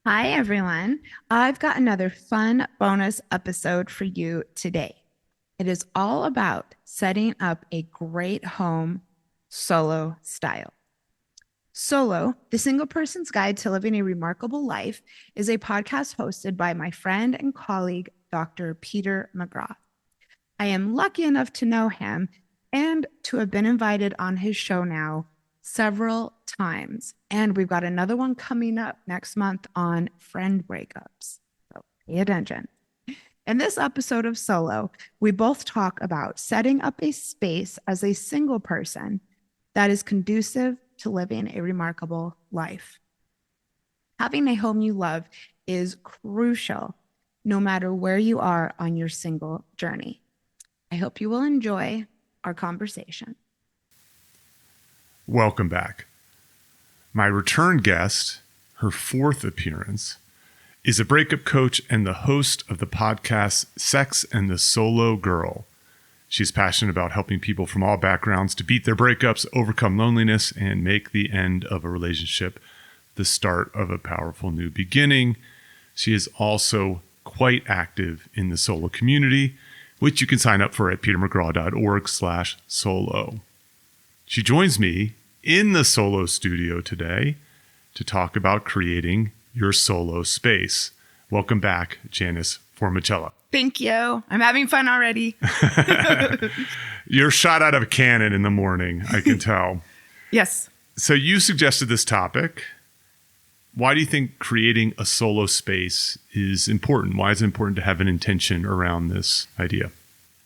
Hi, everyone. I've got another fun bonus episode for you today. It is all about setting up a great home solo style. Solo, the single person's guide to living a remarkable life, is a podcast hosted by my friend and colleague, Dr. Peter McGraw. I am lucky enough to know him and to have been invited on his show now several times. And we've got another one coming up next month on friend breakups. So pay attention. In this episode of Solo, we both talk about setting up a space as a single person that is conducive to living a remarkable life. Having a home you love is crucial no matter where you are on your single journey. I hope you will enjoy our conversation. Welcome back. My return guest, her fourth appearance, is a breakup coach and the host of the podcast Sex and the Solo Girl. She's passionate about helping people from all backgrounds to beat their breakups, overcome loneliness, and make the end of a relationship the start of a powerful new beginning. She is also quite active in the solo community, which you can sign up for at petermcgraw.org/solo. She joins me in the solo studio today to talk about creating your solo space. Welcome back, Janice Formicella. Thank you. I'm having fun already. You're shot out of a cannon in the morning, I can tell. Yes. So you suggested this topic. Why do you think creating a solo space is important? Why is it important to have an intention around this idea?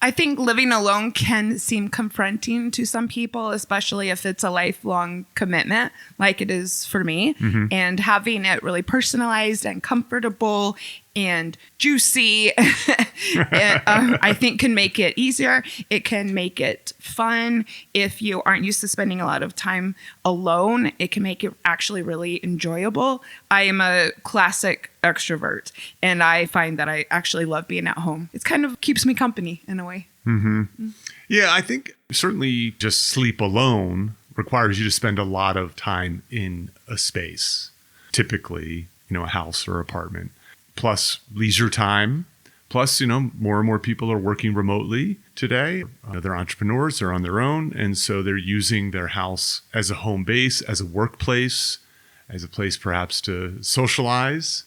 I think living alone can seem confronting to some people, especially if it's a lifelong commitment like it is for me. Mm-hmm. And having it really personalized and comfortable and juicy, I think can make it easier. It can make it fun. If you aren't used to spending a lot of time alone, it can make it actually really enjoyable. I am a classic extrovert, and I find that I actually love being at home. It kind of keeps me company in a way. Mm-hmm. Yeah, I think certainly just sleep alone requires you to spend a lot of time in a space, typically, a house or apartment. Plus leisure time. Plus, more and more people are working remotely today. They're entrepreneurs, they're on their own. And so they're using their house as a home base, as a workplace, as a place perhaps to socialize,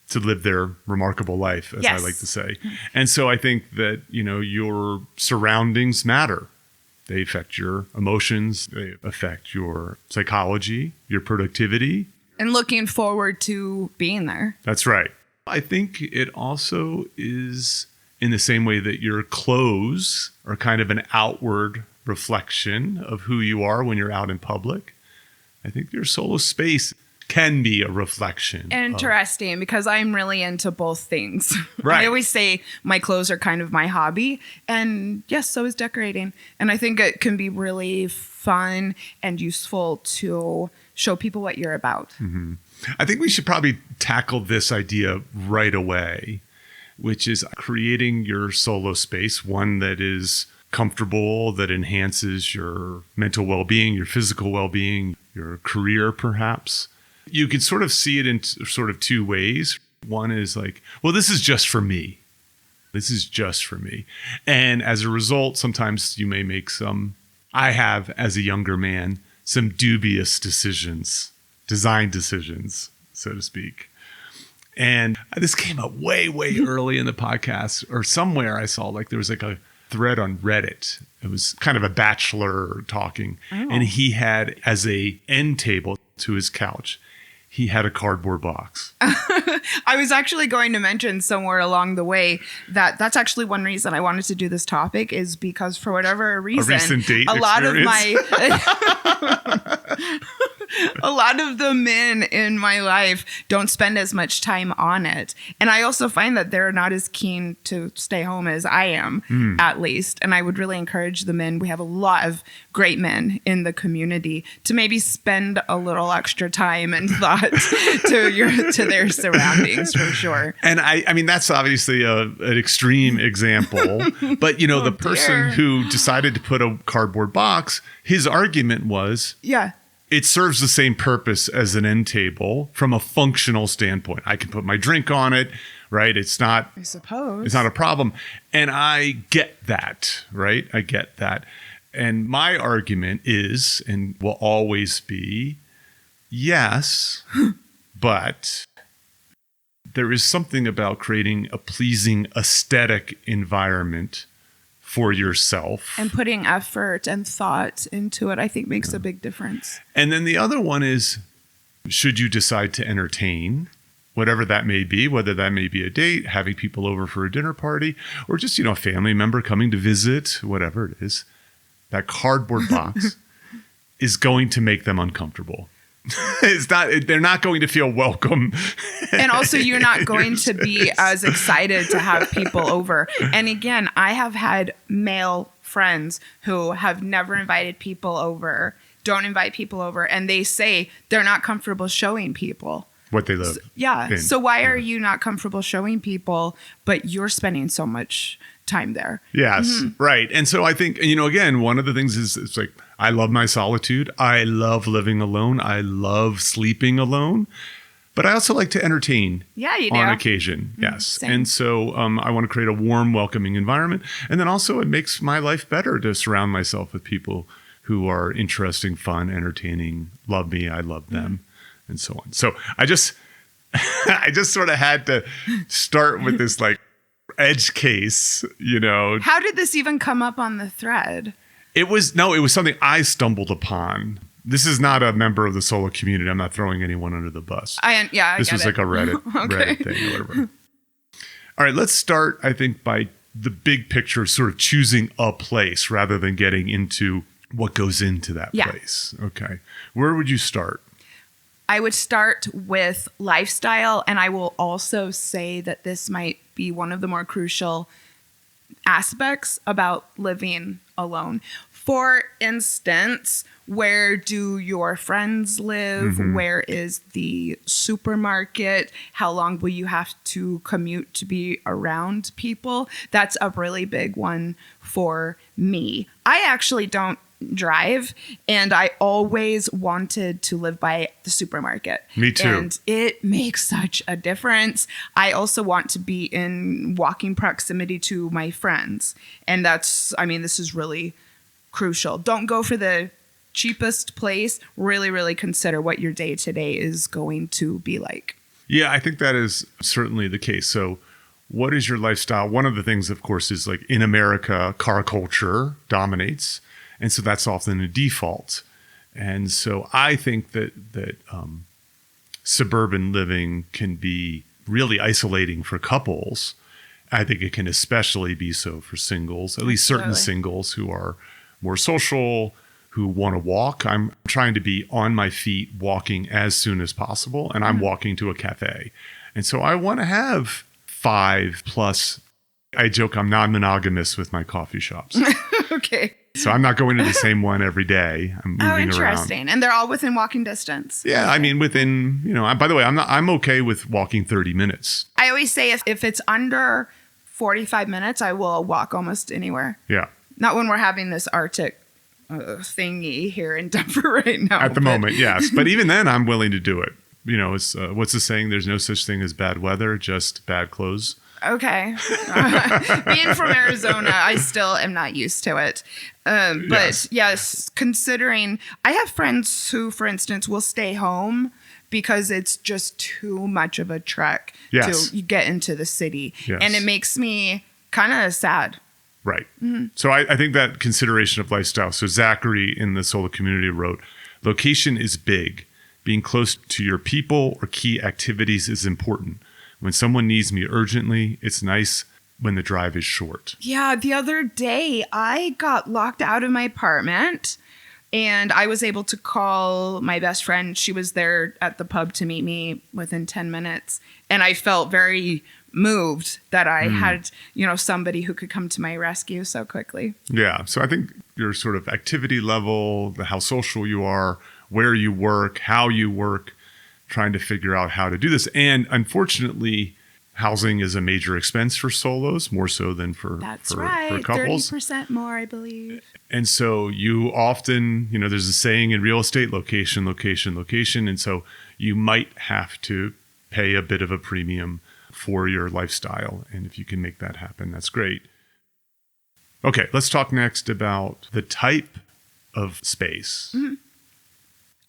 to live their remarkable life, as I like to say. And so I think that, your surroundings matter. They affect your emotions. They affect your psychology, your productivity. And looking forward to being there. That's right. I think it also is in the same way that your clothes are kind of an outward reflection of who you are when you're out in public. I think your solo space can be a reflection. Interesting, because I'm really into both things. Right. I always say my clothes are kind of my hobby. And yes, so is decorating. And I think it can be really fun and useful to show people what you're about. Mm-hmm. I think we should probably tackle this idea right away, which is creating your solo space, one that is comfortable, that enhances your mental well-being, your physical well-being, your career perhaps. You can sort of see it in sort of two ways. One is like, well, this is just for me. This is just for me. And as a result, sometimes you may make I have, as a younger man, some dubious decisions. Design decisions, so to speak. And this came up way, way early in the podcast, or somewhere I saw there was a thread on Reddit. It was kind of a bachelor talking. Oh. And he had, as a end table to his couch, he had a cardboard box. I was actually going to mention somewhere along the way that that's actually one reason I wanted to do this topic, is because for whatever reason, a recent date lot experience. of my a lot of the men in my life don't spend as much time on it. And I also find that they're not as keen to stay home as I am, at least. And I would really encourage the men. We have a lot of great men in the community to maybe spend a little extra time and thought to their surroundings, for sure. And I mean, that's obviously an extreme example, but the person who decided to put a cardboard box, his argument was, it serves the same purpose as an end table from a functional standpoint. I can put my drink on it, right? It's not, I suppose. it's not a problem. And I get that, right? I get that. And my argument is, and will always be, yes, but there is something about creating a pleasing aesthetic environment for yourself. And putting effort and thought into it, I think makes a big difference. And then the other one is, should you decide to entertain, whatever that may be, whether that may be a date, having people over for a dinner party, or just, a family member coming to visit, whatever it is, that cardboard box is going to make them uncomfortable. They're not going to feel welcome. And also you're not going to be as excited to have people over. And again, I have had male friends who have never invited people over, don't invite people over, and they say they're not comfortable showing people what they love. Yeah. So why are you not comfortable showing people, but you're spending so much time there? Yes. Right. And so I think, again, one of the things is it's like, I love my solitude. I love living alone. I love sleeping alone. But I also like to entertain on occasion. Yes. Same. And so I want to create a warm, welcoming environment. And then also it makes my life better to surround myself with people who are interesting, fun, entertaining, love me, I love them, and so on. So I just sort of had to start with this like edge case, How did this even come up on the thread? It was something I stumbled upon. This is not a member of the solo community. I'm not throwing anyone under the bus. This was like a Reddit thing or whatever. All right, let's start, I think, by the big picture, sort of choosing a place rather than getting into what goes into that place. Okay. Where would you start? I would start with lifestyle, and I will also say that this might be one of the more crucial aspects about living alone. For instance, where do your friends live? Where is the supermarket? How long will you have to commute to be around people? That's a really big one for me. I actually don't drive, and I always wanted to live by the supermarket. Me too. And it makes such a difference. I also want to be in walking proximity to my friends. And this is really crucial. Don't go for the cheapest place. Really, really consider what your day-to-day is going to be like. Yeah, I think that is certainly the case. So what is your lifestyle? One of the things, of course, is like in America, car culture dominates. And so that's often a default. And so I think that suburban living can be really isolating for couples. I think it can especially be so for singles, at least certain singles who are more social, who want to walk. I'm trying to be on my feet walking as soon as possible, and I'm walking to a cafe. And so I want to have 5+. I joke I'm non-monogamous with my coffee shops. Okay. So I'm not going to the same one every day. I'm moving around. Interesting. And they're all within walking distance. Yeah, I mean within, by the way, I'm okay with walking 30 minutes. I always say if it's under 45 minutes, I will walk almost anywhere. Yeah. Not when we're having this Arctic thingy here in Denver right now. At the moment, yes. But even then, I'm willing to do it. It's, what's the saying? There's no such thing as bad weather, just bad clothes. Okay. Being from Arizona, I still am not used to it. But yes, considering I have friends who, for instance, will stay home because it's just too much of a trek to get into the city. Yes. And it makes me kind of sad. Right. So I think that consideration of lifestyle. So Zachary in the solo community wrote, location is big. Being close to your people or key activities is important. When someone needs me urgently, it's nice when the drive is short. Yeah, the other day I got locked out of my apartment and I was able to call my best friend. She was there at the pub to meet me within 10 minutes. And I felt very moved that I had, somebody who could come to my rescue so quickly. Yeah. So I think your sort of activity level, how social you are, where you work, how you work, trying to figure out how to do this. And unfortunately, Housing is a major expense for solos, more so than for couples. 30% more, I believe. And so you often, there's a saying in real estate, location, location, location. And so you might have to pay a bit of a premium for your lifestyle. And if you can make that happen, that's great. Okay, let's talk next about the type of space. Mm-hmm.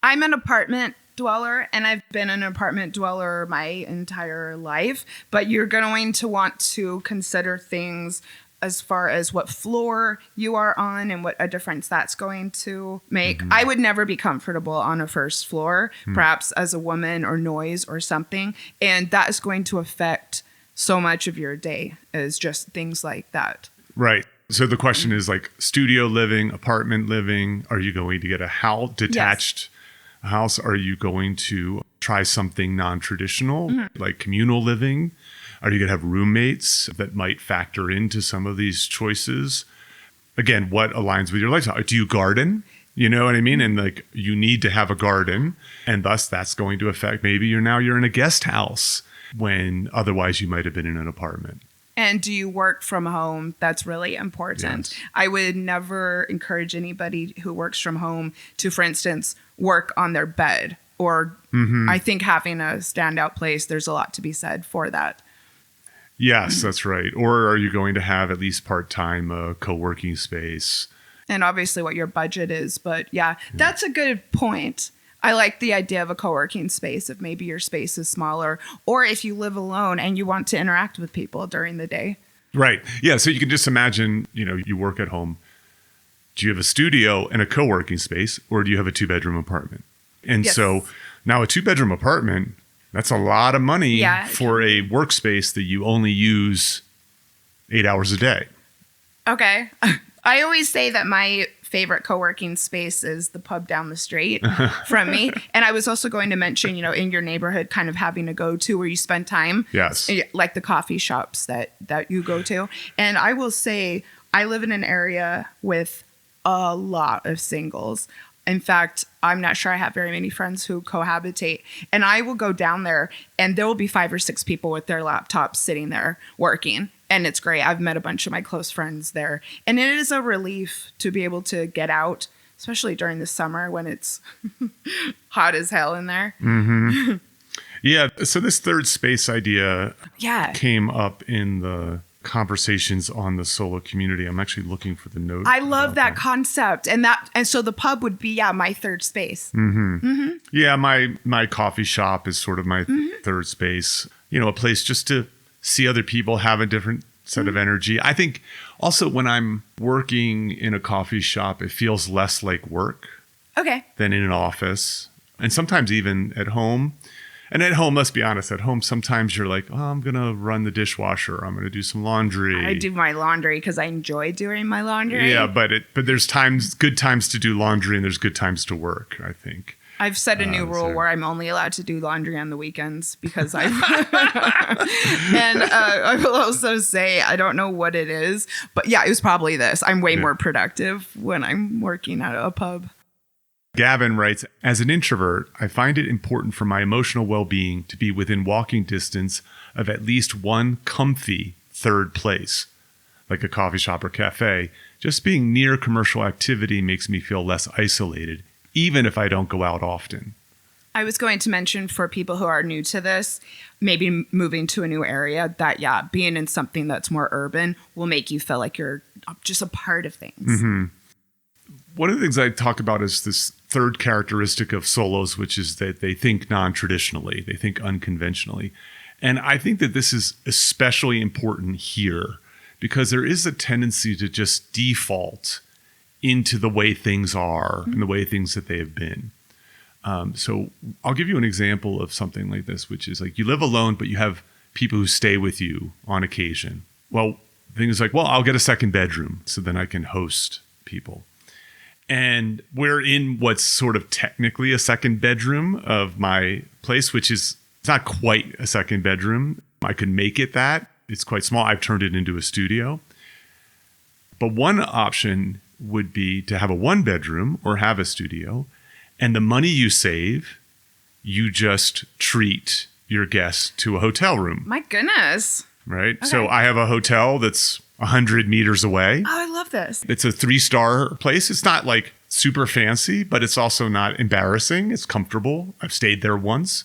I'm an apartment dweller, and I've been an apartment dweller my entire life, but you're going to want to consider things as far as what floor you are on and what a difference that's going to make. Mm-hmm. I would never be comfortable on a first floor, perhaps as a woman, or noise or something, and that is going to affect so much of your day, as just things like that. Right. So the question is like studio living, apartment living. Are you going to get a house, detached house? Are you going to try something non-traditional, like communal living? Are you going to have roommates that might factor into some of these choices? Again, what aligns with your lifestyle? Do you garden? You know what I mean? And like you need to have a garden, and thus that's going to affect, maybe you're in a guest house when otherwise you might have been in an apartment. And do you work from home? That's really important. Yes. I would never encourage anybody who works from home to, for instance, work on their bed. Or I think having a standout place, there's a lot to be said for that. Yes, that's right. Or are you going to have at least part-time co-working space? And obviously what your budget is. But yeah, that's a good point. I like the idea of a co-working space if maybe your space is smaller, or if you live alone and you want to interact with people during the day. Right. Yeah. So you can just imagine, you work at home. Do you have a studio and a co-working space, or do you have a 2-bedroom apartment? And so now a 2-bedroom apartment, that's a lot of money for a workspace that you only use 8 hours a day. Okay. I always say that my favorite co-working space is the pub down the street from me. And I was also going to mention, in your neighborhood, kind of having a go-to where you spend time. Yes. Like the coffee shops that you go to. And I will say, I live in an area with a lot of singles. In fact, I'm not sure I have very many friends who cohabitate. And I will go down there and there will be 5 or 6 people with their laptops sitting there working. And it's great. I've met a bunch of my close friends there. And it is a relief to be able to get out, especially during the summer when it's hot as hell in there. Mm-hmm. Yeah. So this third space idea came up in the conversations on the solo community. I'm actually looking for the note. I love that concept. And so the pub would be, my third space. Mm-hmm. Mm-hmm. Yeah. My coffee shop is sort of my third space, a place just to see other people, have a different set of energy. I think also when I'm working in a coffee shop, it feels less like work than in an office. And sometimes even at home. And at home, let's be honest, at home, sometimes you're like, I'm going to run the dishwasher. I'm going to do some laundry. I do my laundry because I enjoy doing my laundry. Yeah, but there's good times to do laundry and there's good times to work, I think. I've set a new rule where I'm only allowed to do laundry on the weekends because I will also say, I don't know what it is, but it was probably this. I'm way more productive when I'm working at a pub. Gavin writes, as an introvert, I find it important for my emotional well-being to be within walking distance of at least one comfy third place, like a coffee shop or cafe. Just being near commercial activity makes me feel less isolated, even if I don't go out often. I was going to mention for people who are new to this, maybe moving to a new area, that, being in something that's more urban will make you feel like you're just a part of things. Mm-hmm. One of the things I talk about is this third characteristic of solos, which is that they think non-traditionally, they think unconventionally. And I think that this is especially important here because there is a tendency to just default into the way things are and the way things that they have been. So I'll give you an example of something like this, which is like you live alone, but you have people who stay with you on occasion. Well, things like, I'll get a second bedroom so then I can host people. And we're in what's sort of technically a second bedroom of my place, which is it's not quite a second bedroom. I could make it that. It's quite small. I've turned it into a studio. But one option would be to have a 1-bedroom or have a studio. And the money you save, you just treat your guests to a hotel room, My goodness. right? Okay. So I have a hotel that's 100 meters away. Oh, I love this. It's a 3-star place. It's not like super fancy, but it's also not embarrassing. It's comfortable. I've stayed there once.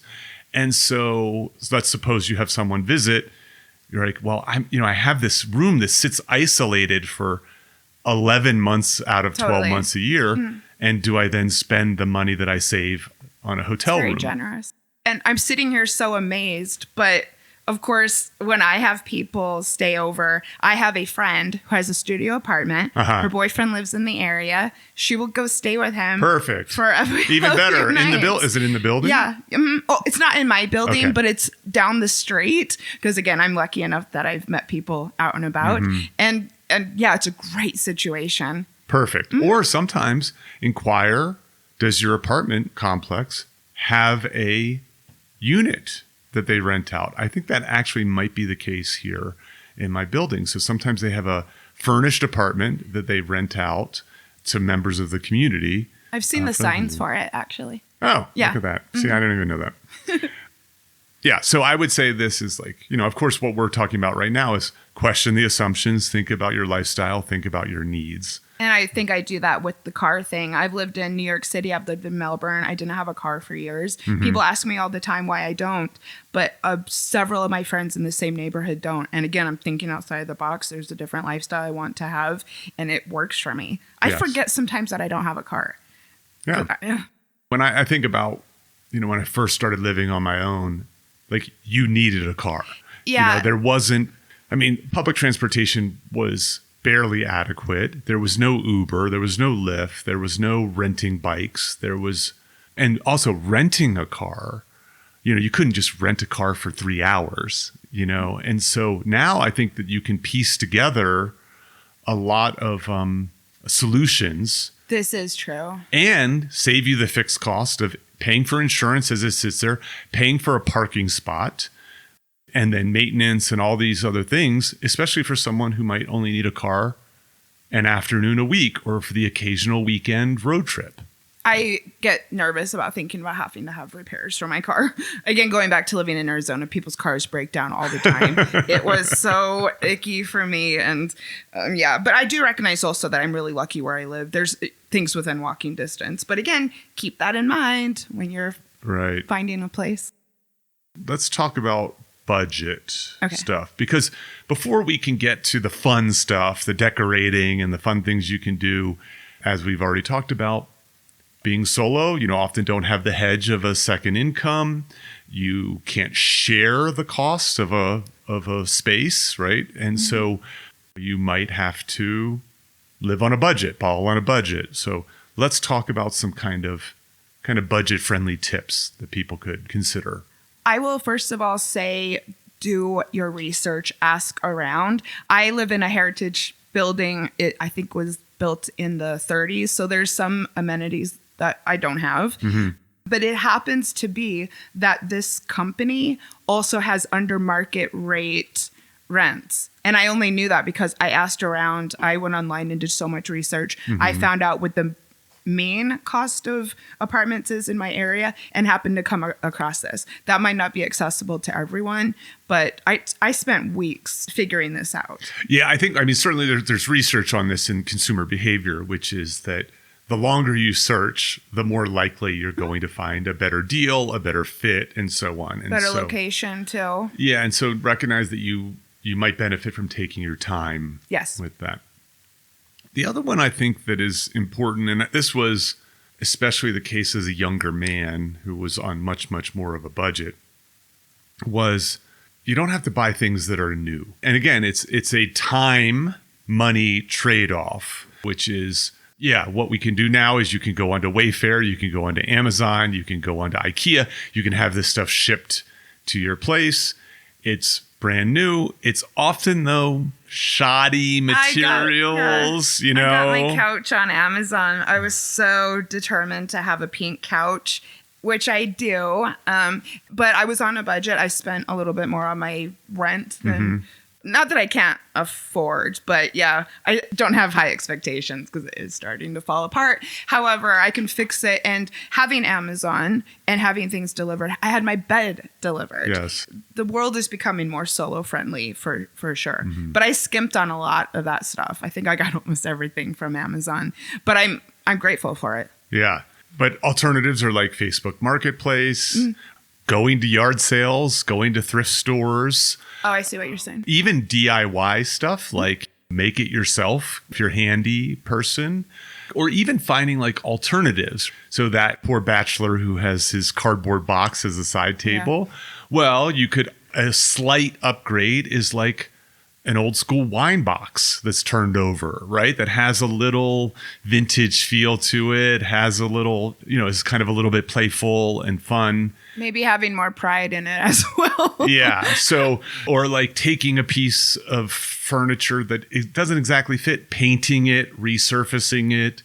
And so let's suppose you have someone visit. You're like, well, I have this room that sits isolated for 11 months out of 12 Totally. months a year. And do I then spend the money that I save on a hotel Very room? generous. And I'm sitting here so amazed, but of course, when I have people stay over, I have a friend who has a studio apartment. Uh-huh. Her boyfriend lives in the area. She will go stay with him. Perfect. For Even better. In the bill. Is it in the building? Yeah. Oh, it's not in my building, Okay. but it's down the street. Because again, I'm lucky enough that I've met people out and about. Mm-hmm. And yeah, it's a great situation. Perfect. Or sometimes inquire, does your apartment complex have a unit that they rent out? I think that actually might be the case here in my building. So sometimes they have a furnished apartment that they rent out to members of the community. I've seen the signs for it, actually. Oh, Yeah. look at that. See, I didn't even know that. Yeah. So I would say this is like, of course, what we're talking about right now is question the assumptions, think about your lifestyle, think about your needs. And I think I do that with the car thing. I've lived in New York City. I've lived in Melbourne. I didn't have a car for years. People ask me all the time why I don't, but several of my friends in the same neighborhood don't. And again, I'm thinking outside the box. There's a different lifestyle I want to have, and it works for me. I Yes. forget sometimes that I don't have a car. Yeah. Yeah. When I think about, when I first started living on my own, like you needed a car. Yeah. There wasn't, public transportation was barely adequate. There was no Uber, there was no Lyft, there was no renting bikes, and also renting a car, you couldn't just rent a car for 3 hours, And so now I think that you can piece together a lot of solutions This is true. and save you the fixed cost of paying for insurance as it sits there, paying for a parking spot, and then maintenance and all these other things, especially for someone who might only need a car an afternoon a week or for the occasional weekend road trip. I get nervous about thinking about having to have repairs for my car. Again, going back to living in Arizona, people's cars break down all the time. It was so icky for me. And but I do recognize also that I'm really lucky where I live. There's things within walking distance. But again, keep that in mind when you're Right. finding a place. Let's talk about budget Okay. stuff, because before we can get to the fun stuff, the decorating and the fun things you can do, as we've already talked about, being solo, often don't have the hedge of a second income. You can't share the cost of a space, right? And so you might have to live on a budget, borrow on a budget. So let's talk about some kind of budget friendly tips that people could consider. I will first of all say, do your research, ask around. I live in a heritage building. It, I think, was built in the 30s. So there's some amenities that I don't have. But it happens to be that this company also has under market rate rents. And I only knew that because I asked around. I went online and did so much research. I found out what the mean cost of apartments is in my area and happened to come across this. That might not be accessible to everyone, but I spent weeks figuring this out. Yeah, I think, certainly there's research on this in consumer behavior, which is that the longer you search, the more likely you're going to find a better deal, a better fit, and so on. And Better so, location too. Yeah, and so recognize that you might benefit from taking your time Yes. with that. The other one I think that is important, and this was especially the case as a younger man who was on much, much more of a budget, was you don't have to buy things that are new. And again, it's a time money trade-off, which is, what we can do now is you can go onto Wayfair, you can go onto Amazon, you can go onto IKEA, you can have this stuff shipped to your place. It's brand new. It's often, though, shoddy materials, I got my couch on Amazon. I was so determined to have a pink couch, which I do. But I was on a budget. I spent a little bit more on my rent than Not that I can't afford, but yeah, I don't have high expectations because it is starting to fall apart. However, I can fix it. And having Amazon and having things delivered, I had my bed delivered. Yes. The world is becoming more solo friendly for sure. Mm-hmm. But I skimped on a lot of that stuff. I think I got almost everything from Amazon, but I'm grateful for it. Yeah. But alternatives are like Facebook Marketplace, going to yard sales, going to thrift stores. Oh, I see what you're saying. Even DIY stuff like make it yourself if you're a handy person, or even finding like alternatives. So that poor bachelor who has his cardboard box as a side table, well, a slight upgrade is like an old school wine box that's turned over, right? That has a little vintage feel to it, has a little, is kind of a little bit playful and fun. Maybe having more pride in it as well. Yeah. So, or like taking a piece of furniture that it doesn't exactly fit, painting it, resurfacing it.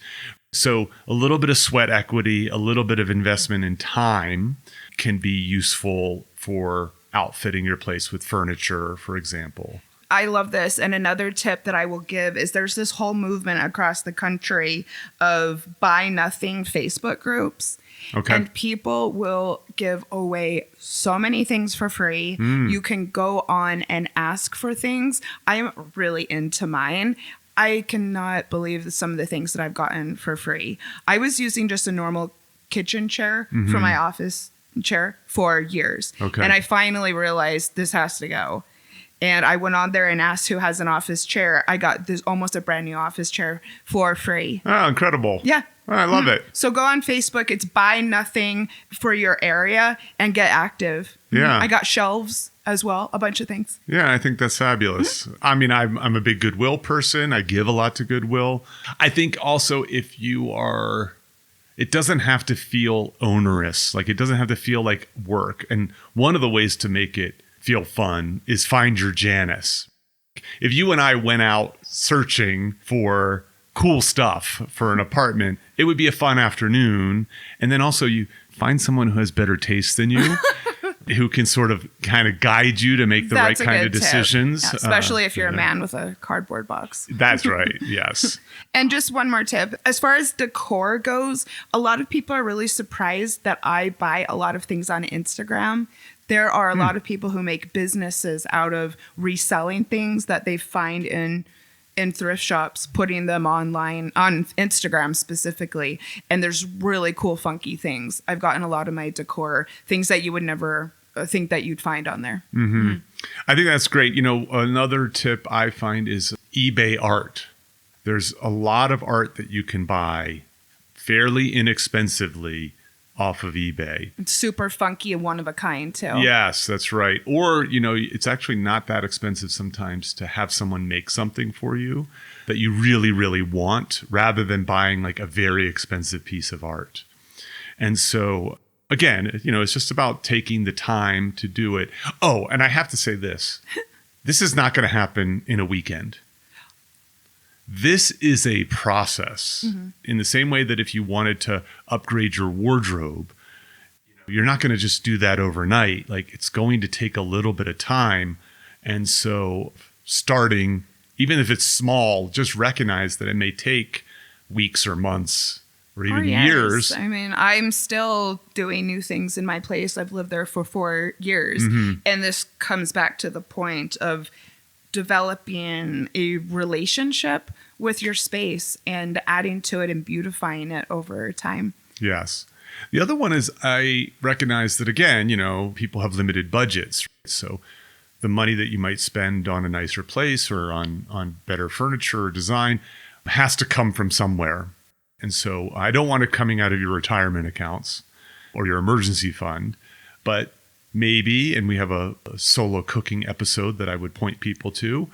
So a little bit of sweat equity, a little bit of investment in time can be useful for outfitting your place with furniture, for example. I love this. And another tip that I will give is there's this whole movement across the country of buy nothing Facebook groups. Okay. And people will give away so many things for free. You can go on and ask for things. I'm really into mine. I cannot believe some of the things that I've gotten for free. I was using just a normal kitchen chair for my office chair for years. Okay. And I finally realized this has to go. And I went on there and asked who has an office chair. I got this almost a brand new office chair for free. Oh, incredible. Yeah. Oh, I love it. So go on Facebook. It's buy nothing for your area and get active. Yeah. I got shelves as well, a bunch of things. Yeah, I think that's fabulous. I mean, I'm a big Goodwill person. I give a lot to Goodwill. I think also if you are, it doesn't have to feel onerous. Like it doesn't have to feel like work. And one of the ways to make it feel fun is find your Janice. If you and I went out searching for cool stuff for an apartment, it would be a fun afternoon. And then also you find someone who has better taste than you, who can sort of kind of guide you to make the right kind of decisions. Yeah, especially if you're a man with a cardboard box. That's right. Yes. And just one more tip. As far as decor goes, a lot of people are really surprised that I buy a lot of things on Instagram. There are a lot of people who make businesses out of reselling things that they find in thrift shops, putting them online on Instagram specifically. And there's really cool, funky things. I've gotten a lot of my decor, things that you would never think that you'd find on there. Mm-hmm. I think that's great. Another tip I find is eBay art. There's a lot of art that you can buy fairly inexpensively off of eBay. It's super funky and one of a kind too. Yes, that's right. Or, it's actually not that expensive sometimes to have someone make something for you that you really, really want rather than buying like a very expensive piece of art. And so, again, it's just about taking the time to do it. Oh, and I have to say this. This is not going to happen in a weekend. This is a process in the same way that if you wanted to upgrade your wardrobe, you're not going to just do that overnight. Like it's going to take a little bit of time. And so starting, even if it's small, just recognize that it may take weeks or months or even years. I mean, I'm still doing new things in my place. I've lived there for 4 years. And this comes back to the point of developing a relationship with your space and adding to it and beautifying it over time. Yes. The other one is I recognize that, again, people have limited budgets. So the money that you might spend on a nicer place or on better furniture or design has to come from somewhere. And so I don't want it coming out of your retirement accounts or your emergency fund, but maybe, and we have a solo cooking episode that I would point people to,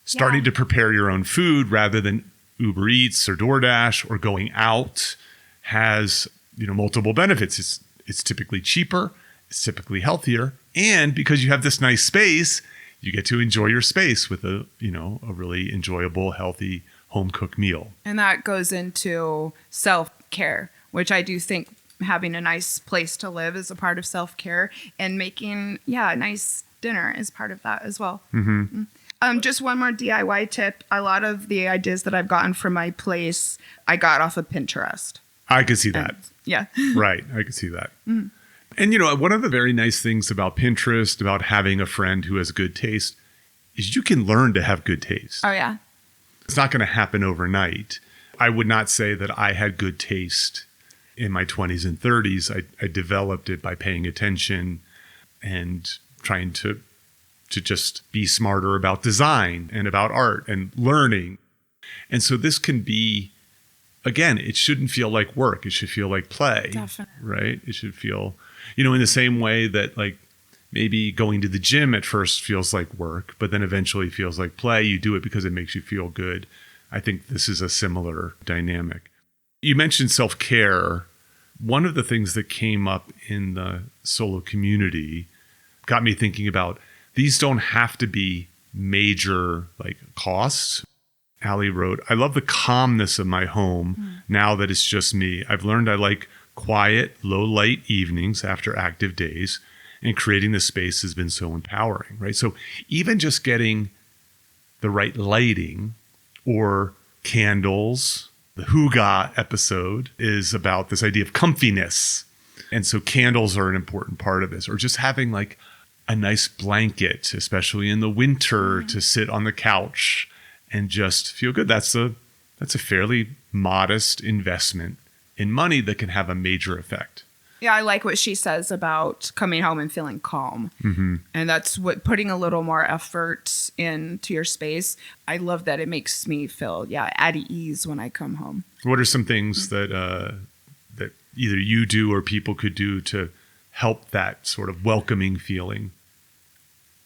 starting to prepare your own food rather than Uber Eats or DoorDash or going out has, multiple benefits. It's typically cheaper, it's typically healthier, and because you have this nice space, you get to enjoy your space with a really enjoyable, healthy home cooked meal. And that goes into self-care, which I do think having a nice place to live is a part of self-care, and making a nice dinner is part of that as well. Just one more DIY tip. A lot of the ideas that I've gotten from my place, I got off of Pinterest. I could see that. Yeah. Right. I could see that. Mm. And, one of the very nice things about Pinterest, about having a friend who has good taste, is you can learn to have good taste. Oh, yeah. It's not going to happen overnight. I would not say that I had good taste in my 20s and 30s. I developed it by paying attention and trying to just be smarter about design and about art and learning. And so this can be, again, it shouldn't feel like work. It should feel like play. Definitely. Right? It should feel, in the same way that like maybe going to the gym at first feels like work, but then eventually feels like play. You do it because it makes you feel good. I think this is a similar dynamic. You mentioned self-care. One of the things that came up in the solo community got me thinking about these don't have to be major like costs. Allie wrote, I love the calmness of my home now that it's just me. I've learned I like quiet, low light evenings after active days, and creating this space has been so empowering, right? So even just getting the right lighting or candles, the Hygge episode is about this idea of comfiness. And so candles are an important part of this, or just having like a nice blanket, especially in the winter, to sit on the couch and just feel good. That's a fairly modest investment in money that can have a major effect. Yeah, I like what she says about coming home and feeling calm. Mm-hmm. And that's what putting a little more effort into your space. I love that it makes me feel, at ease when I come home. What are some things that either you do or people could do to help that sort of welcoming feeling?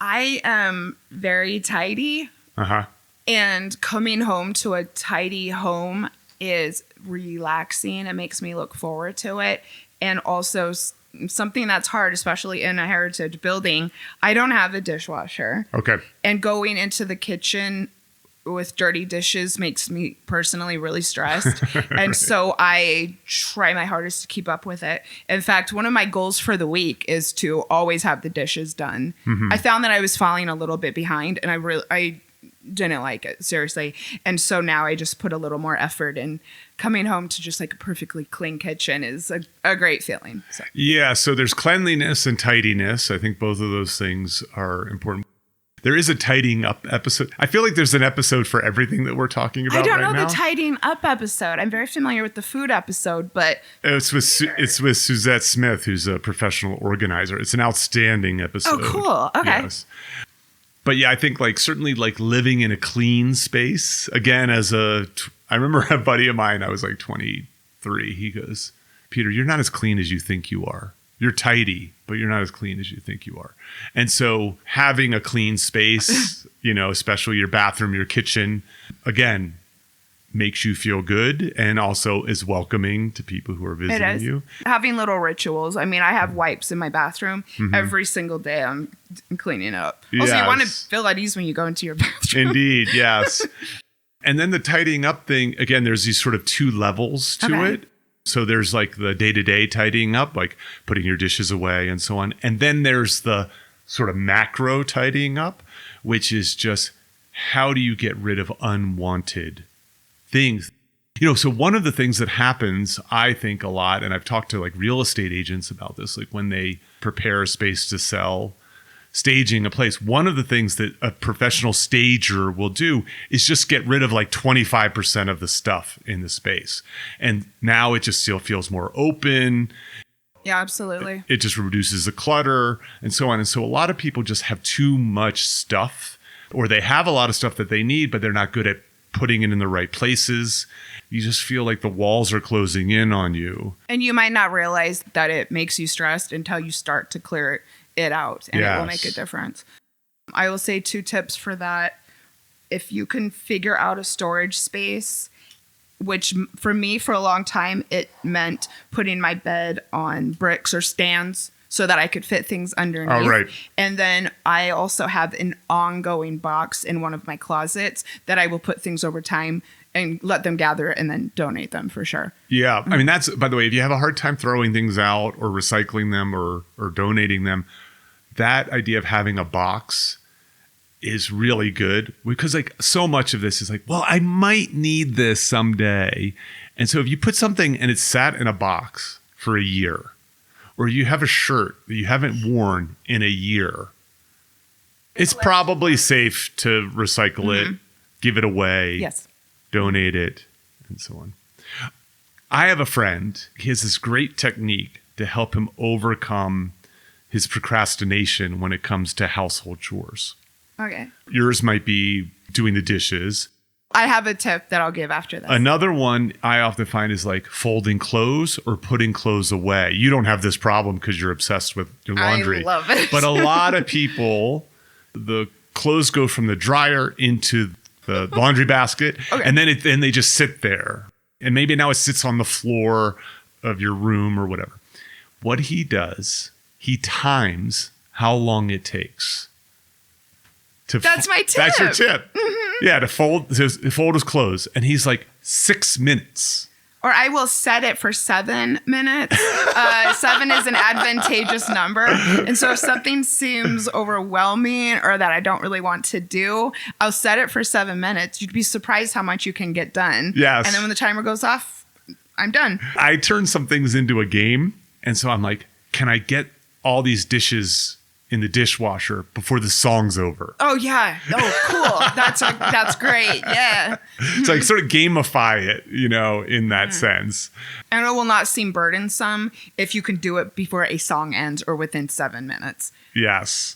I am very tidy. Uh-huh. And coming home to a tidy home is relaxing. It makes me look forward to it. And also something that's hard, especially in a heritage building, I don't have a dishwasher. Okay. And going into the kitchen with dirty dishes makes me personally really stressed. And so I try my hardest to keep up with it. In fact, one of my goals for the week is to always have the dishes done. Mm-hmm. I found that I was falling a little bit behind, and I didn't like it, seriously. And so now I just put a little more effort in. Coming home to just like a perfectly clean kitchen is a great feeling. So. Yeah, so there's cleanliness and tidiness. I think both of those things are important. There is a tidying up episode. I feel like there's an episode for everything that we're talking about right now. I don't know the tidying up episode. I'm very familiar with the food episode, but... It's with Suzette Smith, who's a professional organizer. It's an outstanding episode. Oh, cool. Okay. Yes. But yeah, I think like certainly like living in a clean space. Again, I remember a buddy of mine, I was like 23. He goes, Peter, you're not as clean as you think you are. You're tidy, but you're not as clean as you think you are. And so having a clean space, especially your bathroom, your kitchen, again, makes you feel good and also is welcoming to people who are visiting you. Having little rituals. I mean, I have wipes in my bathroom. Mm-hmm. Every single day I'm cleaning it up. Yes. Also, you want to feel at ease when you go into your bathroom. Indeed, yes. And then the tidying up thing, again, there's these sort of two levels to it. So there's like the day-to-day tidying up, like putting your dishes away and so on. And then there's the sort of macro tidying up, which is just how do you get rid of unwanted things? So one of the things that happens, I think a lot, and I've talked to like real estate agents about this, like when they prepare a space to sell, staging a place, one of the things that a professional stager will do is just get rid of like 25% of the stuff in the space. And now it just still feels more open. Yeah, absolutely. It just reduces the clutter and so on. And so a lot of people just have too much stuff, or they have a lot of stuff that they need, but they're not good at putting it in the right places. You just feel like the walls are closing in on you. And you might not realize that it makes you stressed until you start to clear it out, and it will make a difference. I will say 2 tips for that. If you can figure out a storage space, which for me for a long time, it meant putting my bed on bricks or stands so that I could fit things underneath. Oh, right. And then I also have an ongoing box in one of my closets that I will put things over time and let them gather and then donate them for sure. Yeah. I mean, that's, by the way, if you have a hard time throwing things out or recycling them or donating them, that idea of having a box is really good because like so much of this is like, well, I might need this someday. And so if you put something and it's sat in a box for a year, or you have a shirt that you haven't worn in a year, it's probably safe to recycle it, give it away, Yes. donate it, and so on. I have a friend. He has this great technique to help him overcome his procrastination when it comes to household chores. Okay. Yours might be doing the dishes. I have a tip that I'll give after this. Another one I often find is like folding clothes or putting clothes away. You don't have this problem because you're obsessed with your laundry. I love it. But a lot of people, the clothes go from the dryer into the laundry basket, and then they just sit there. And maybe now it sits on the floor of your room or whatever. What he does, he times how long it takes. That's my tip. That's your tip. Yeah, to fold his clothes. And he's like 6 minutes. Or I will set it for 7 minutes. 7 is an advantageous number. And so if something seems overwhelming or that I don't really want to do, I'll set it for 7 minutes. You'd be surprised how much you can get done. Yes. And then when the timer goes off, I'm done. I turn some things into a game. And so I'm like, can I get all these dishes in the dishwasher before the song's over? Oh, yeah. Oh, cool. That's great. Yeah. It's like sort of gamify it, in that sense. And it will not seem burdensome if you can do it before a song ends or within 7 minutes. Yes.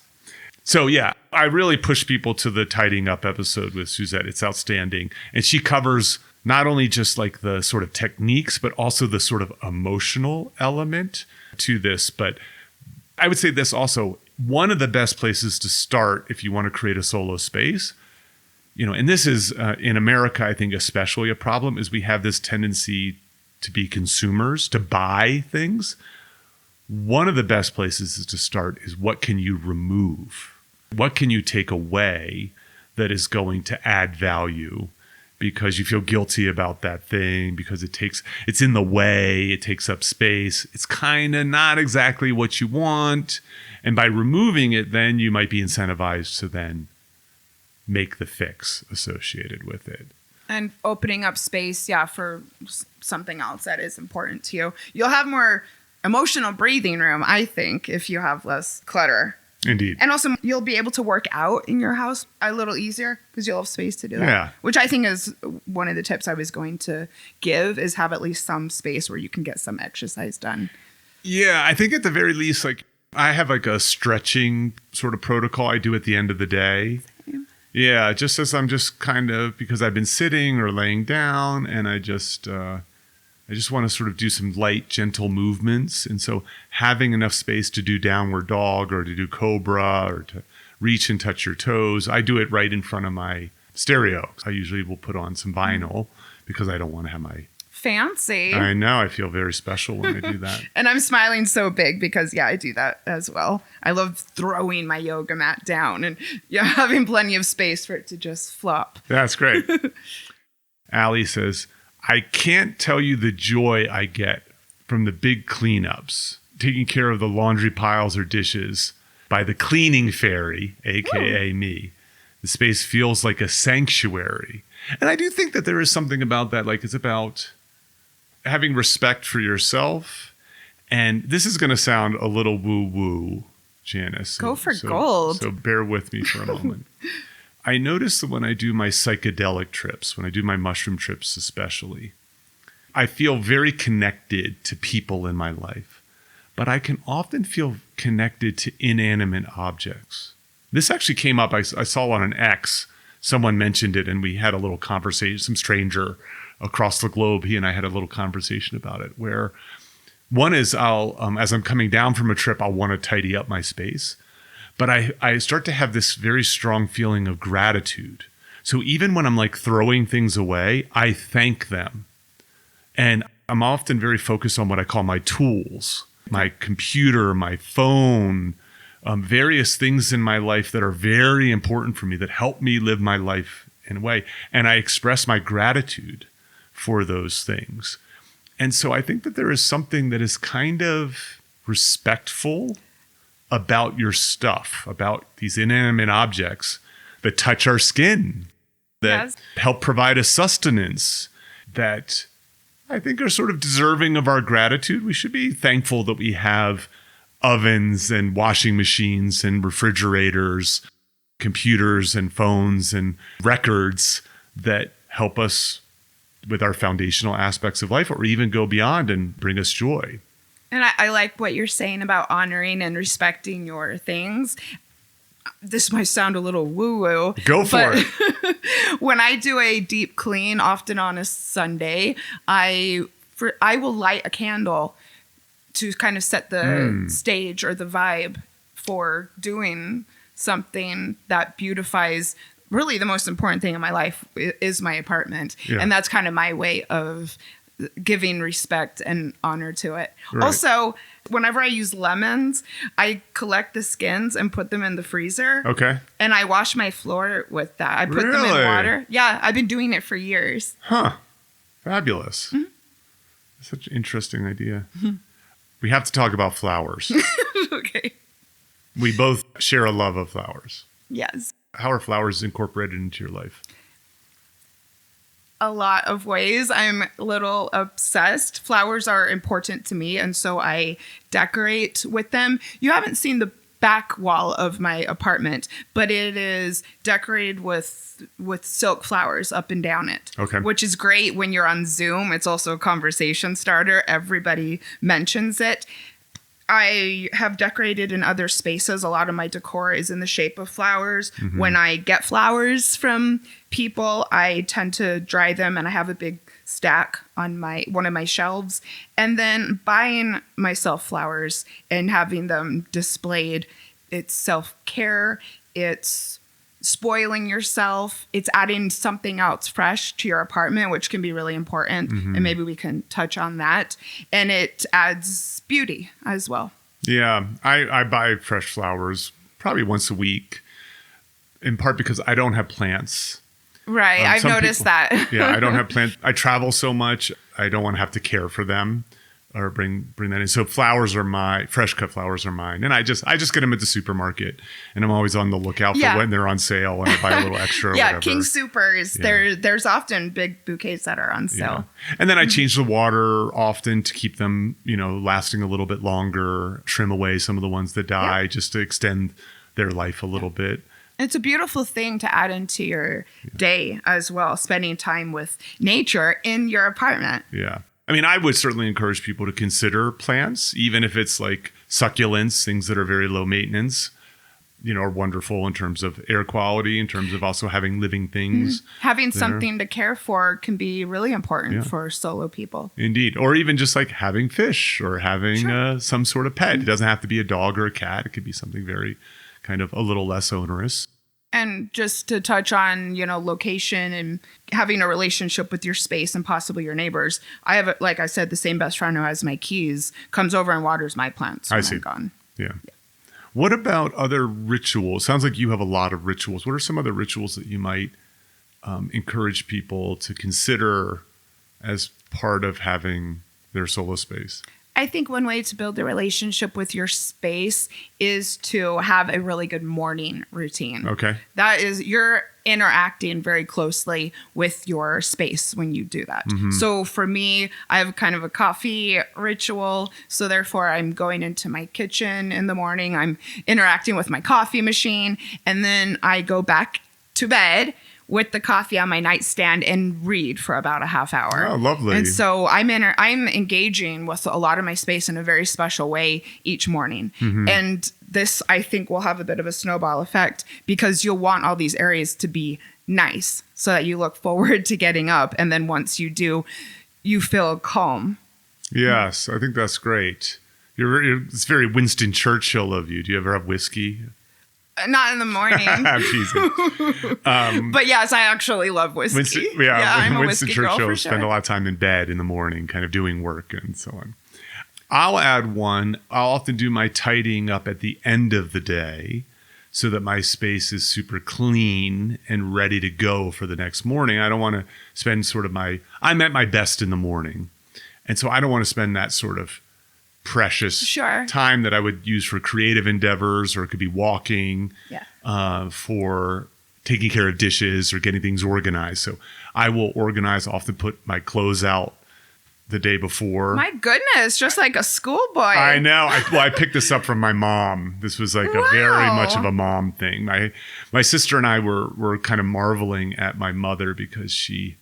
So, yeah, I really push people to the Tidying Up episode with Suzette. It's outstanding. And she covers not only just like the sort of techniques, but also the sort of emotional element to this. But I would say this also, one of the best places to start if you want to create a solo space, and this is in America, I think especially a problem, is we have this tendency to be consumers, to buy things. One of the best places to start is what can you remove? What can you take away that is going to add value because you feel guilty about that thing, because it's in the way, it takes up space. It's kind of not exactly what you want. And by removing it, then you might be incentivized to then make the fix associated with it. And opening up space, for something else that is important to you. You'll have more emotional breathing room, I think, if you have less clutter. Indeed. And also, you'll be able to work out in your house a little easier because you'll have space to do that. Yeah. Which I think is one of the tips I was going to give, is have at least some space where you can get some exercise done. Yeah, I think at the very least, like I have like a stretching sort of protocol I do at the end of the day. Same. Yeah, just as I'm just kind of, because I've been sitting or laying down and I just want to sort of do some light, gentle movements. And so having enough space to do downward dog or to do cobra or to reach and touch your toes, I do it right in front of my stereo. I usually will put on some vinyl because I don't want to have my... Fancy. I know. I feel very special when I do that. And I'm smiling so big because, I do that as well. I love throwing my yoga mat down and having plenty of space for it to just flop. That's great. Allie says, I can't tell you the joy I get from the big cleanups, taking care of the laundry piles or dishes by the cleaning fairy, a.k.a. me. The space feels like a sanctuary. And I do think that there is something about that, like it's about having respect for yourself. And this is going to sound a little woo-woo, Janice. Go for gold. So bear with me for a moment. I notice that when I do my psychedelic trips, when I do my mushroom trips especially, I feel very connected to people in my life. But I can often feel connected to inanimate objects. This actually came up, I saw on an X, someone mentioned it and we had a little conversation, some stranger across the globe, he and I had a little conversation about it, where one is as I'm coming down from a trip, I'll want to tidy up my space. But I start to have this very strong feeling of gratitude. So even when I'm like throwing things away, I thank them. And I'm often very focused on what I call my tools, my computer, my phone, various things in my life that are very important for me, that help me live my life in a way. And I express my gratitude for those things. And so I think that there is something that is kind of respectful about your stuff, about these inanimate objects that touch our skin, that Yes. help provide us sustenance, that I think are sort of deserving of our gratitude. We should be thankful that we have ovens and washing machines and refrigerators, computers and phones and records that help us with our foundational aspects of life, or even go beyond and bring us joy. And I like what you're saying about honoring and respecting your things. This might sound a little woo-woo. Go for it. When I do a deep clean, often on a Sunday, I will light a candle to kind of set the stage or the vibe for doing something that beautifies. Really, the most important thing in my life is my apartment. Yeah. And that's kind of my way of giving respect and honor to it. Right. Also, whenever I use lemons, I collect the skins and put them in the freezer. Okay. And I wash my floor with that. I put them Really? in water. Yeah, I've been doing it for years. Huh. Fabulous. Such an interesting idea. We have to talk about flowers. Okay. We both share a love of flowers. Yes. How are flowers incorporated into your life? A lot of ways. I'm a little obsessed. Flowers are important to me, and so I decorate with them. You haven't seen the back wall of my apartment, but it is decorated with silk flowers up and down it. Okay. Which is great when you're on Zoom. It's also a conversation starter. Everybody mentions it. I have decorated in other spaces. A lot of my decor is in the shape of flowers. When I get flowers from people, I tend to dry them, and I have a big stack on one of my shelves. And then buying myself flowers and having them displayed, it's self-care, it's spoiling yourself, it's adding something else fresh to your apartment, which can be really important. And maybe we can touch on that. And it adds beauty as well. Yeah, I buy fresh flowers probably once a week, in part because I don't have plants. Right. I've Some noticed people- that. Yeah, I don't have plants. I travel so much. I don't want to have to care for them or bring that in. So fresh cut flowers are mine. And I just get them at the supermarket, and I'm always on the lookout for Yeah. when they're on sale, and I buy a little extra or Yeah, whatever. King Supers. Yeah. There's often big bouquets that are on Yeah. sale. And then I change the water often to keep them, lasting a little bit longer, trim away some of the ones that die just to extend their life a little bit. It's a beautiful thing to add into your day as well, spending time with nature in your apartment. Yeah. I mean, I would certainly encourage people to consider plants, even if it's like succulents, things that are very low maintenance, are wonderful in terms of air quality, in terms of also having living things. Having there. something to care for can be really important Yeah. for solo people. Indeed. Or even just like having fish or having some sort of pet. It doesn't have to be a dog or a cat. It could be something very kind of a little less onerous. And just to touch on, location and having a relationship with your space and possibly your neighbors. I have, like I said, the same best friend who has my keys comes over and waters my plants when I'm gone. Yeah. What about other rituals? Sounds like you have a lot of rituals. What are some other rituals that you might encourage people to consider as part of having their solo space? I think one way to build a relationship with your space is to have a really good morning routine. Okay. That is, you're interacting very closely with your space when you do that. So for me, I have kind of a coffee ritual. So therefore, I'm going into my kitchen in the morning. I'm interacting with my coffee machine. And then I go back to bed with the coffee on my nightstand and read for about a half hour. Oh, lovely. And so I'm engaging with a lot of my space in a very special way each morning. And this, I think, will have a bit of a snowball effect because you'll want all these areas to be nice so that you look forward to getting up. And then once you do, you feel calm. Yes, I think that's great. It's very Winston Churchill of you. Do you ever have whiskey? Not in the morning. I'm teasing. But yes, I actually love whiskey. I'm a Winston whiskey girl Churchill for spent a sure. lot of time in bed in the morning, kind of doing work and so on. I'll add one. I'll often do my tidying up at the end of the day so that my space is super clean and ready to go for the next morning. I don't want to spend I'm at my best in the morning. And so I don't want to spend that sort of precious time that I would use for creative endeavors, or it could be walking for taking care of dishes or getting things organized. So I will organize, often put my clothes out the day before. My goodness, just like a schoolboy. I know. I picked this up from my mom. This was like a very much of a mom thing. My sister and I were kind of marveling at my mother because she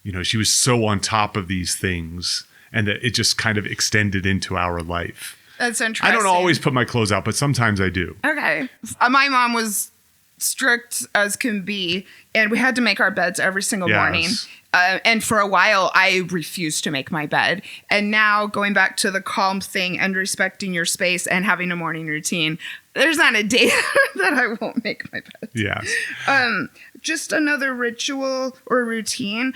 was so on top of these things, and that it just kind of extended into our life. That's interesting. I don't always put my clothes out, but sometimes I do. Okay. My mom was strict as can be, and we had to make our beds every single morning. And for a while, I refused to make my bed. And now going back to the calm thing and respecting your space and having a morning routine, there's not a day that I won't make my bed. Yes. Just another ritual or routine.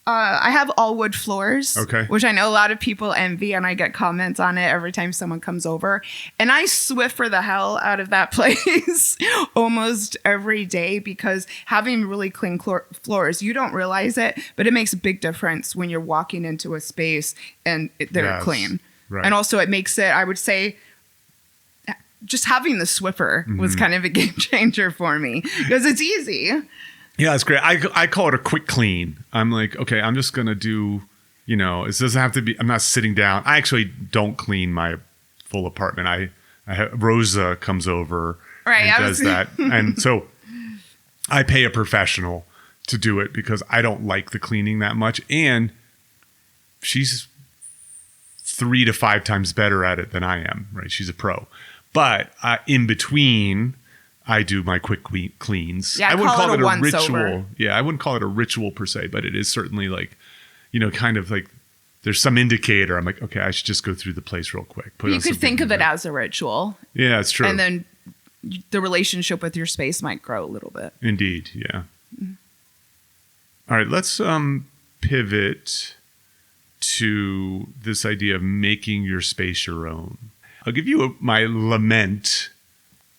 I have all wood floors, which I know a lot of people envy, and I get comments on it every time someone comes over. And I Swiffer the hell out of that place almost every day, because having really clean floors, you don't realize it, but it makes a big difference when you're walking into a space and they're clean. Right. And also it makes it, I would say, just having the Swiffer was kind of a game changer for me because it's easy. Yeah, it's great. I call it a quick clean. I'm like, okay, I'm just going to do, it doesn't have to be, I'm not sitting down. I actually don't clean my full apartment. I have, Rosa comes over and does that. And so I pay a professional to do it because I don't like the cleaning that much. And she's 3 to 5 times better at it than I am, right? She's a pro. But in between, I do my quick cleans. Yeah, I wouldn't call it a ritual. Over. Yeah, I wouldn't call it a ritual per se, but it is certainly like, kind of like there's some indicator. I'm like, okay, I should just go through the place real quick. You could think of it as a ritual. Yeah, it's true. And then the relationship with your space might grow a little bit. Indeed, yeah. Mm-hmm. All right, let's pivot to this idea of making your space your own. I'll give you my lament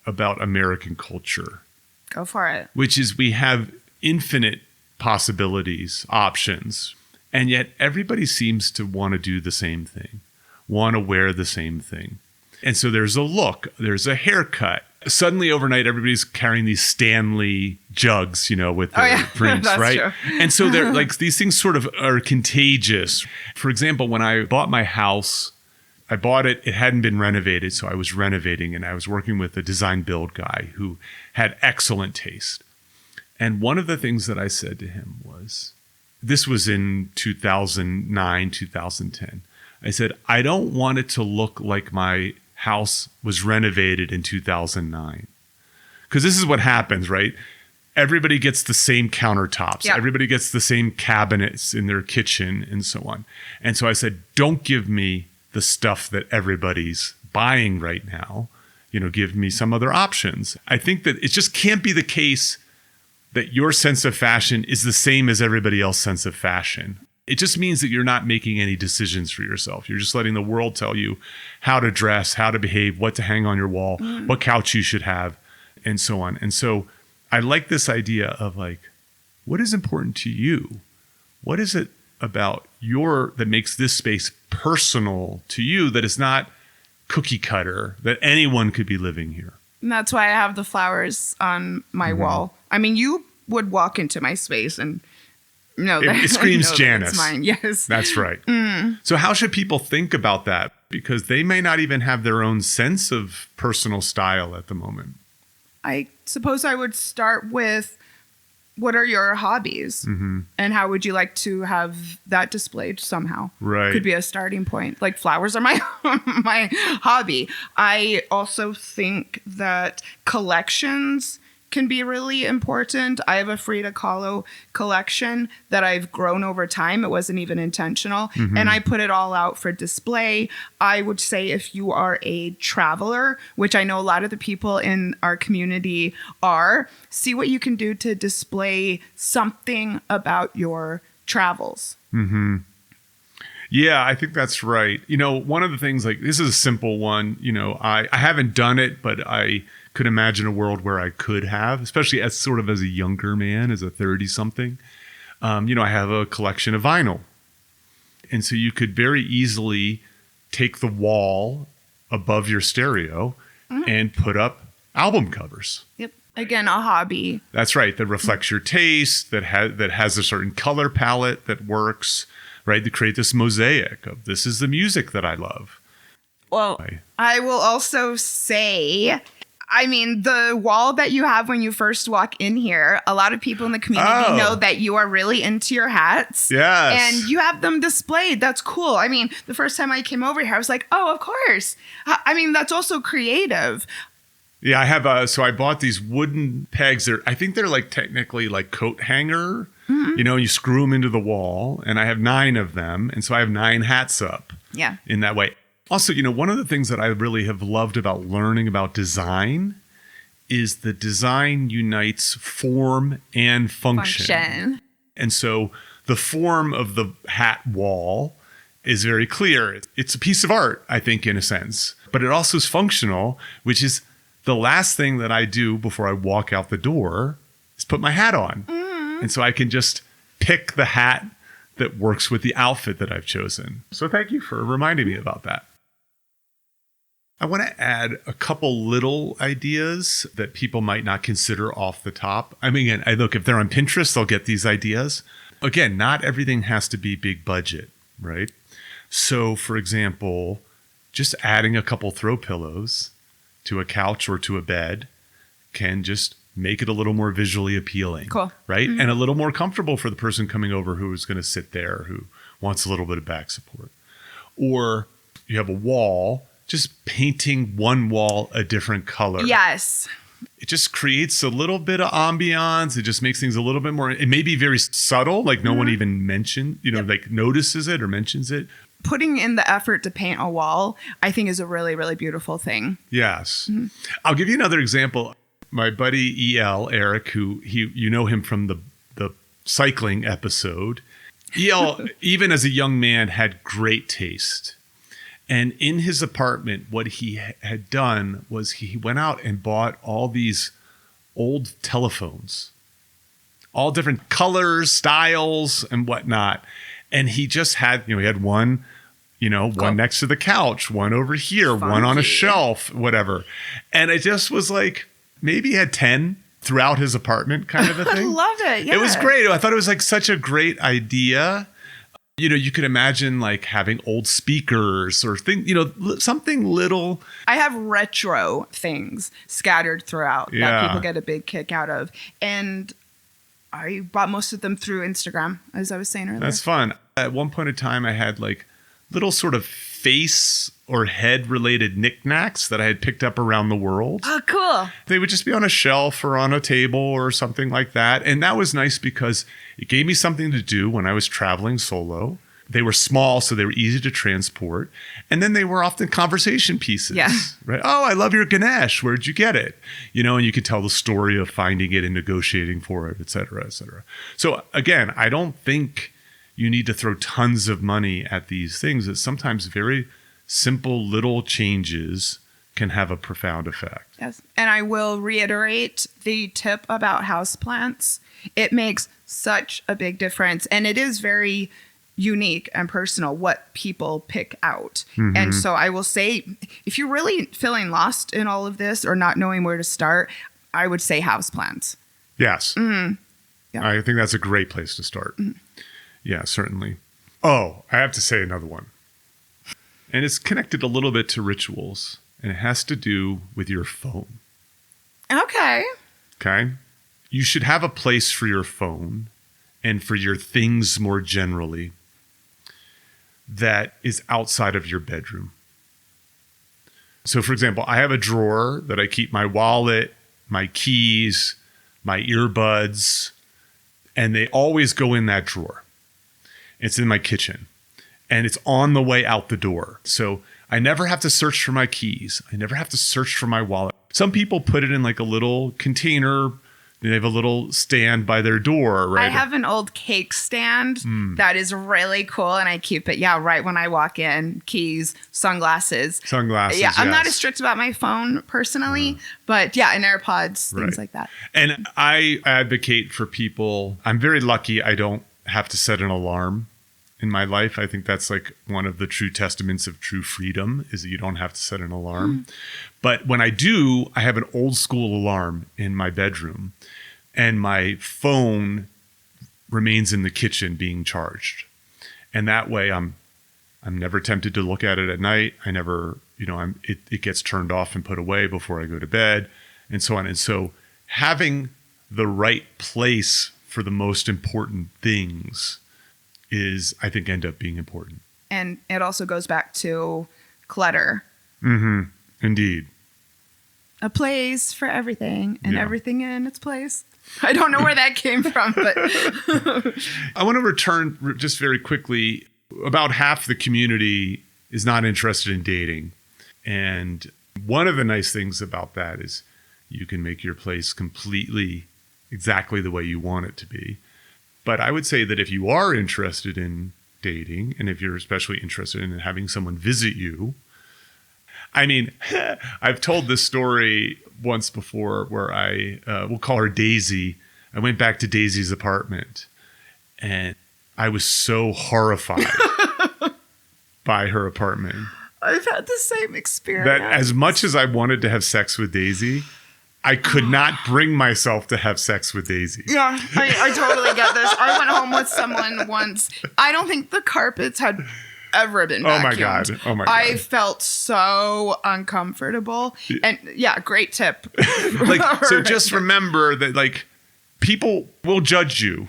about American culture. Go for it. Which is we have infinite possibilities, options, and yet everybody seems to want to do the same thing, want to wear the same thing. And so there's a look, there's a haircut. Suddenly overnight, everybody's carrying these Stanley jugs, with their prints, right? True. And so they're like, these things sort of are contagious. For example, when I bought my house, I bought it, it hadn't been renovated, so I was renovating, and I was working with a design build guy who had excellent taste. And one of the things that I said to him was, this was in 2009, 2010. I said, I don't want it to look like my house was renovated in 2009. Because this is what happens, right? Everybody gets the same countertops. Yeah. Everybody gets the same cabinets in their kitchen and so on. And so I said, don't give me the stuff that everybody's buying right now, give me some other options. I think that it just can't be the case that your sense of fashion is the same as everybody else's sense of fashion. It just means that you're not making any decisions for yourself. You're just letting the world tell you how to dress, how to behave, what to hang on your wall, what couch you should have, and so on. And so I like this idea of like, what is important to you? What is it about that makes this space personal to you, that is not cookie cutter, that anyone could be living here? And that's why I have the flowers on my wall. I mean, you would walk into my space and know that it screams Janice. It's mine. Yes, that's right. So how should people think about that? Because they may not even have their own sense of personal style at the moment. I suppose I would start with, what are your hobbies? And how would you like to have that displayed somehow? Right. Could be a starting point. Like flowers are my my hobby. I also think that collections can be really important. I have a Frida Kahlo collection that I've grown over time. It wasn't even intentional. And I put it all out for display. I would say if you are a traveler, which I know a lot of the people in our community are, see what you can do to display something about your travels. Yeah, I think that's right. One of the things, like, this is a simple one, I haven't done it, but I could imagine a world where I could have, especially as a younger man, as a 30-something. I have a collection of vinyl. And so you could very easily take the wall above your stereo and put up album covers. Yep. Again, a hobby. That's right. That reflects your taste, that has a certain color palette that works, right? To create this mosaic of this is the music that I love. Well, I will also say, I mean, the wall that you have when you first walk in here, a lot of people in the community know that you are really into your hats. Yes. And you have them displayed. That's cool. I mean, the first time I came over here, I was like, oh, of course. I mean, that's also creative. Yeah, I have so I bought these wooden pegs. I think they're like technically like coat hanger. Mm-hmm. You know, you screw them into the wall, and I have 9 of them. And so I have 9 hats up. Yeah. In that way. Also, you know, one of the things that I really have loved about learning about design is the design unites form and function. And so the form of the hat wall is very clear. It's a piece of art, I think, in a sense, but it also is functional, which is the last thing that I do before I walk out the door is put my hat on. Mm-hmm. And so I can just pick the hat that works with the outfit that I've chosen. So thank you for reminding me about that. I want to add a couple little ideas that people might not consider off the top. I mean, again, look, if they're on Pinterest, they'll get these ideas. Again, not everything has to be big budget, right? So, for example, just adding a couple throw pillows to a couch or to a bed can just make it a little more visually appealing. Cool. Right? Mm-hmm. And a little more comfortable for the person coming over who is going to sit there, who wants a little bit of back support. Or you have a wall, just painting one wall a different color. Yes. It just creates a little bit of ambiance. It just makes things a little bit more, it may be very subtle, like no one even mentioned, like notices it or mentions it. Putting in the effort to paint a wall, I think is a really, really beautiful thing. Yes. Mm-hmm. I'll give you another example. My buddy Eric, who you know him from the cycling episode. Even as a young man, had great taste. And in his apartment, what he had done was he went out and bought all these old telephones, all different colors, styles, and whatnot. And he just had, he had one, one next to the couch, one over here, one on a shelf, whatever. And it just was like, maybe he had 10 throughout his apartment kind of a thing. I loved it. Yeah. It was great. I thought it was like such a great idea. You could imagine like having old speakers or something little. I have retro things scattered throughout that people get a big kick out of. And I bought most of them through Instagram, as I was saying earlier. That's fun. At one point in time, I had like little sort of face or head related knickknacks that I had picked up around the world. Oh, cool. They would just be on a shelf or on a table or something like that. And that was nice because it gave me something to do when I was traveling solo. They were small, so they were easy to transport. And then they were often conversation pieces. Yeah. Right? Oh, I love your Ganesh. Where'd you get it? And you could tell the story of finding it and negotiating for it, et cetera, et cetera. So again, I don't think you need to throw tons of money at these things. It's sometimes very simple little changes can have a profound effect. Yes. And I will reiterate the tip about houseplants. It makes such a big difference. And it is very unique and personal what people pick out. Mm-hmm. And so I will say, if you're really feeling lost in all of this or not knowing where to start, I would say houseplants. Yes. Mm-hmm. Yeah. I think that's a great place to start. Mm-hmm. Yeah, certainly. Oh, I have to say another one. And it's connected a little bit to rituals, and it has to do with your phone. Okay. You should have a place for your phone and for your things more generally that is outside of your bedroom. So, for example, I have a drawer that I keep my wallet, my keys, my earbuds, and they always go in that drawer. It's in my kitchen. And it's on the way out the door. So I never have to search for my keys. I never have to search for my wallet. Some people put it in like a little container. They have a little stand by their door, right? I have an old cake stand that is really cool. And I keep it, right when I walk in. Keys, sunglasses. Yeah, I'm not as strict about my phone personally. But and AirPods, things like that. And I advocate for people. I'm very lucky I don't have to set an alarm in my life. I think that's like one of the true testaments of true freedom, is that you don't have to set an alarm. But when I do, I have an old school alarm in my bedroom, and my phone remains in the kitchen being charged. And that way I'm never tempted to look at it at night. I never, it gets turned off and put away before I go to bed, and so on. And so having the right place for the most important things is, I think, end up being important. And it also goes back to clutter. Mm-hmm. Indeed. A place for everything and everything in its place. I don't know where that came from, but I want to return just very quickly. About half the community is not interested in dating. And one of the nice things about that is you can make your place completely exactly the way you want it to be. But I would say that if you are interested in dating, and if you're especially interested in having someone visit you, I mean, I've told this story once before where we'll call her Daisy. I went back to Daisy's apartment, and I was so horrified by her apartment. I've had the same experience. That as much as I wanted to have sex with Daisy, I could not bring myself to have sex with Daisy. Yeah, I totally get this. I went home with someone once. I don't think the carpets had ever been vacuumed. Oh my God. I felt so uncomfortable. And yeah, great tip. So just remember that people will judge you.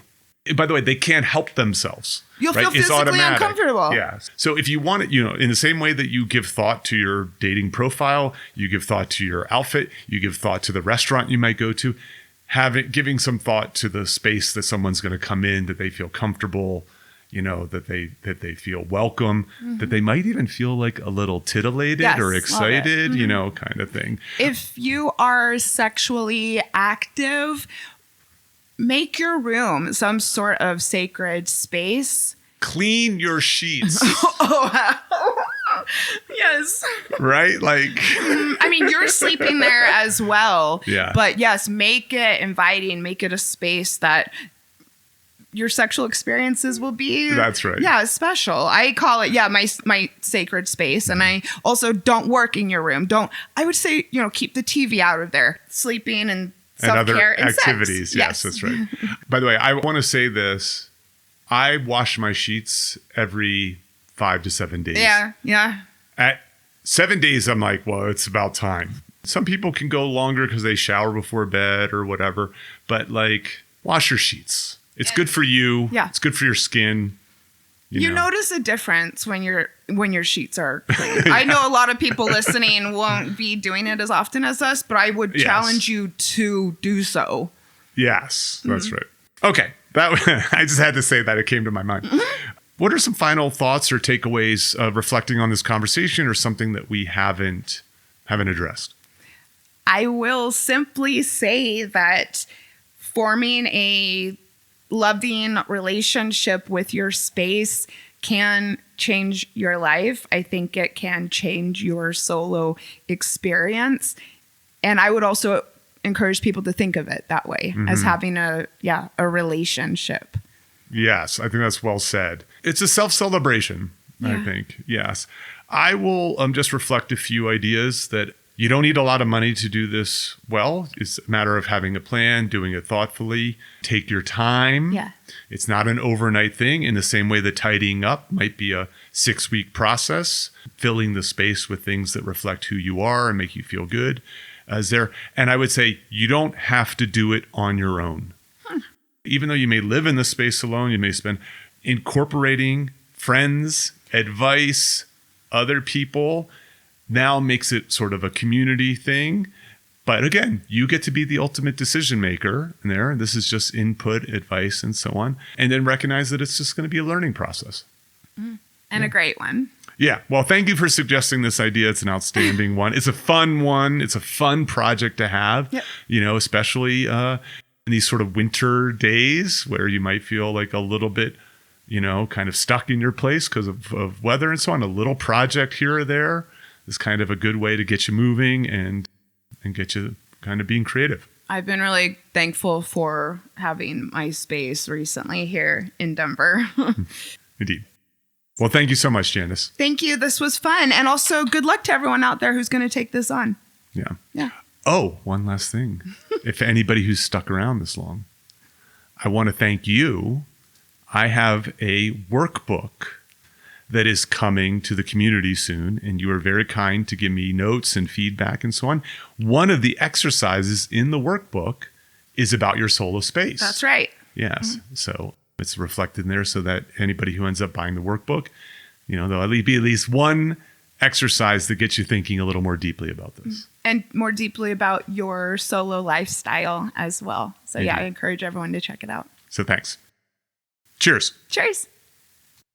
By the way, they can't help themselves. You'll feel physically uncomfortable. Yeah. So if you want it, in the same way that you give thought to your dating profile, you give thought to your outfit, you give thought to the restaurant you might go to, giving some thought to the space that someone's going to come in, that they feel comfortable, that they feel welcome, that they might even feel like a little titillated or excited, kind of thing. If you are sexually active, make your room some sort of sacred space. Clean your sheets. Yes. Right? I mean, you're sleeping there as well. Yeah. But yes, make it inviting, make it a space that your sexual experiences will be. That's right. Yeah, special. I call it, my sacred space. And I also don't work in your room. I would say, keep the TV out of there. Sleeping and self-care and other sex. activities. Yes, that's right. By the way, I want to say this. I wash my sheets every 5 to 7 days. Yeah. At 7 days, I'm like, well, it's about time. Some people can go longer because they shower before bed or whatever. But wash your sheets. It's good for you. Yeah. It's good for your skin. You notice a difference when your sheets are clean. I know a lot of people listening won't be doing it as often as us, but I would challenge you to do so. Yes, that's right. Okay, I just had to say that. It came to my mind. What are some final thoughts or takeaways reflecting on this conversation, or something that we haven't addressed? I will simply say that forming a loving relationship with your space can change your life. I think it can change your solo experience. And I would also encourage people to think of it that way, as having a relationship. Yes, I think that's well said. It's a self-celebration, I think. Yes. I will just reflect a few ideas that you don't need a lot of money to do this well. It's a matter of having a plan, doing it thoughtfully. Take your time. Yeah. It's not an overnight thing, in the same way that tidying up might be a 6-week process. Filling the space with things that reflect who you are and make you feel good. And I would say you don't have to do it on your own. Even though you may live in the space alone, you may spend incorporating friends, advice, other people, now makes it sort of a community thing. But again, you get to be the ultimate decision maker in there. This is just input, advice, and so on. And then recognize that it's just going to be a learning process. And a great one. Yeah. Well, thank you for suggesting this idea. It's an outstanding one. It's a fun one. It's a fun project to have, especially in these sort of winter days where you might feel like a little bit, kind of stuck in your place because of weather and so on. A little project here or there is kind of a good way to get you moving and get you kind of being creative. I've been really thankful for having my space recently here in Denver. Indeed. Well, thank you so much, Janice. Thank you. This was fun. And also good luck to everyone out there who's going to take this on. Yeah. Yeah. Oh, one last thing. If anybody who's stuck around this long, I want to thank you. I have a workbook that is coming to the community soon, and you are very kind to give me notes and feedback and so on. One of the exercises in the workbook is about your solo space. That's right. Yes. So it's reflected in there so that anybody who ends up buying the workbook, there'll be at least one exercise that gets you thinking a little more deeply about this. And more deeply about your solo lifestyle as well. So yeah, I encourage everyone to check it out. So thanks. Cheers. Cheers.